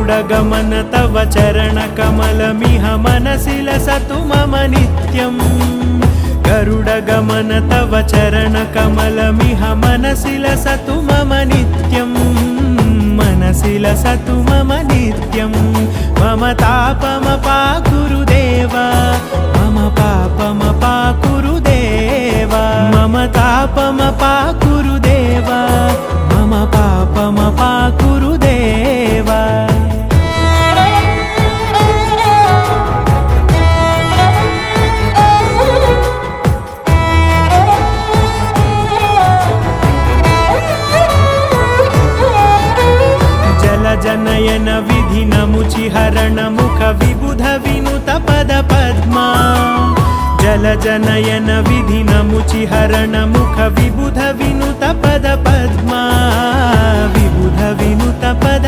गरुडगमन तव चरणकमलमिह मनसि लसतु मम नित्यम् गरुडगमन तव चरणकमलमिह मनसि लसतु मम नित्यम् मनसि लसतु मम नित्यम् मम तापमपाकुरुदेव मम पापमपाकुरुदेव मम तापमपाकुरुदेव मम पापमपाकुरुदेव जनयन विधिनमुचिहरण मुख विबुध विनुत पद पद्मा जलजनयन विधिनमुचिहरण मुख विबुध विनुत पद पद्मा विबुध विनुत पद